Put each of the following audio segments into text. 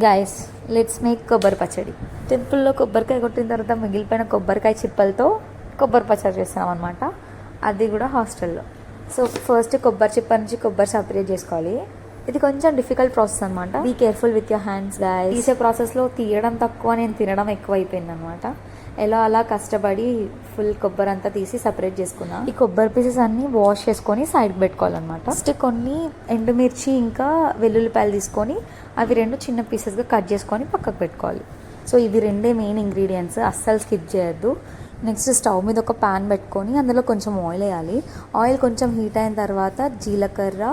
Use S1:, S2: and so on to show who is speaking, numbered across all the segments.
S1: Guys, let's make కొబ్బరి పచ్చడి. టెంపుల్లో కొబ్బరికాయ కొట్టిన తర్వాత మిగిలిపోయిన కొబ్బరికాయ చిప్పలతో కొబ్బరి పచ్చడి చేస్తాం అనమాట. అది కూడా హాస్టల్లో. సో ఫస్ట్ కొబ్బరి చిప్ప నుంచి కొబ్బరి సపరేట్ చేసుకోవాలి. ఇది కొంచెం డిఫికల్ట్ ప్రాసెస్ అనమాట. Be careful with your hands guys. తీసే ప్రాసెస్లో తీయడం తక్కువ, నేను తినడం ఎక్కువ అయిపోయింది అనమాట. ఎలా అలా కష్టపడి ఫుల్ కొబ్బరి అంతా తీసి సపరేట్ చేసుకున్నా. ఈ కొబ్బరి పీసెస్ అన్ని వాష్ చేసుకొని సైడ్కి పెట్టుకోవాలన్నమాట. ఫస్ట్ కొన్ని ఎండుమిర్చి ఇంకా వెల్లుల్లిపాయలు తీసుకొని అవి రెండు చిన్న పీసెస్గా కట్ చేసుకొని పక్కకు పెట్టుకోవాలి. సో ఇవి రెండే మెయిన్ ఇంగ్రీడియంట్స్, అస్సలు స్కిప్ చేయొద్దు. నెక్స్ట్ స్టవ్ మీద ఒక ప్యాన్ పెట్టుకొని అందులో కొంచెం ఆయిల్ వేయాలి. ఆయిల్ కొంచెం హీట్ అయిన తర్వాత జీలకర్ర,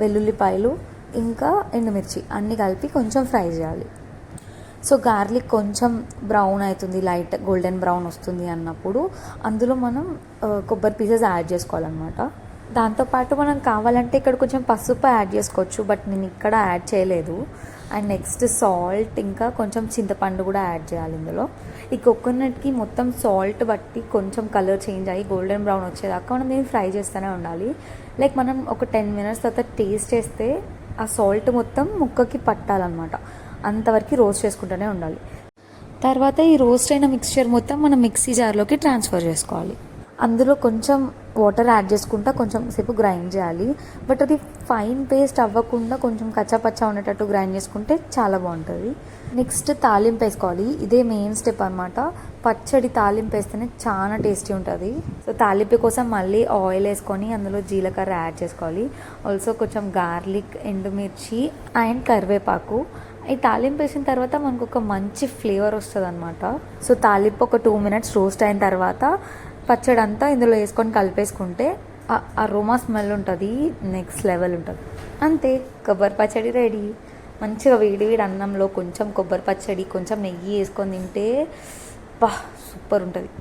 S1: వెల్లుల్లిపాయలు ఇంకా ఎండుమిర్చి అన్నీ కలిపి కొంచెం ఫ్రై చేయాలి. సో గార్లిక్ కొంచెం బ్రౌన్ అవుతుంది, లైట్ గోల్డెన్ బ్రౌన్ వస్తుంది అన్నప్పుడు అందులో మనం కొబ్బరి పీసెస్ యాడ్ చేసుకోవాలన్నమాట. దాంతోపాటు మనం కావాలంటే ఇక్కడ కొంచెం పసుపు యాడ్ చేసుకోవచ్చు, బట్ నేను ఇక్కడ యాడ్ చేయలేదు. అండ్ నెక్స్ట్ సాల్ట్ ఇంకా కొంచెం చింతపండు కూడా యాడ్ చేయాలి ఇందులో. ఈ కోకోనట్కి మొత్తం సాల్ట్ బట్టి కొంచెం కలర్ చేంజ్ అయ్యి గోల్డెన్ బ్రౌన్ వచ్చేదాకా మనం దీన్ని ఫ్రై చేస్తూనే ఉండాలి. లైక్ మనం ఒక 10 minutes తర్వాత టేస్ట్ చేస్తే ఆ సాల్ట్ మొత్తం ముక్కకి పట్టాలన్నమాట. అంతవరకు రోస్ట్ చేసుకుంటూనే ఉండాలి. తర్వాత ఈ రోస్ట్ అయిన మిక్స్చర్ మొత్తం మనం మిక్సీ జార్లోకి ట్రాన్స్ఫర్ చేసుకోవాలి. అందులో కొంచెం వాటర్ యాడ్ చేసుకుంటా కొంచెం సేపు గ్రైండ్ చేయాలి. బట్ అది ఫైన్ పేస్ట్ అవ్వకుండా కొంచెం కచ్చాపచ్చా ఉండేటట్టు గ్రైండ్ చేసుకుంటే చాలా బాగుంటుంది. నెక్స్ట్ తాలింపు వేసుకోవాలి. ఇదే మెయిన్ స్టెప్ అనమాట. పచ్చడి తాలింపు వేస్తేనే చాలా టేస్టీ ఉంటుంది. సో తాలింపు కోసం మళ్ళీ ఆయిల్ వేసుకొని అందులో జీలకర్ర యాడ్ చేసుకోవాలి. ఆల్సో కొంచెం గార్లిక్, ఎండుమిర్చి అండ్ కరివేపాకు. ఈ తాలింపు వేసిన తర్వాత మనకు ఒక మంచి ఫ్లేవర్ వస్తుంది అనమాట. సో తాలింపు ఒక 2 minutes రోస్ట్ అయిన తర్వాత పచ్చడి అంతా ఇందులో వేసుకొని కలిపేసుకుంటే ఆ అరోమా స్మెల్ ఉంటుంది, నెక్స్ట్ లెవెల్ ఉంటుంది. అంతే, కొబ్బరి పచ్చడి రెడీ. మంచిగా వేడి వేడి అన్నంలో కొంచెం కొబ్బరి పచ్చడి కొంచెం నెయ్యి వేసుకొని తింటే సూపర్ ఉంటుంది.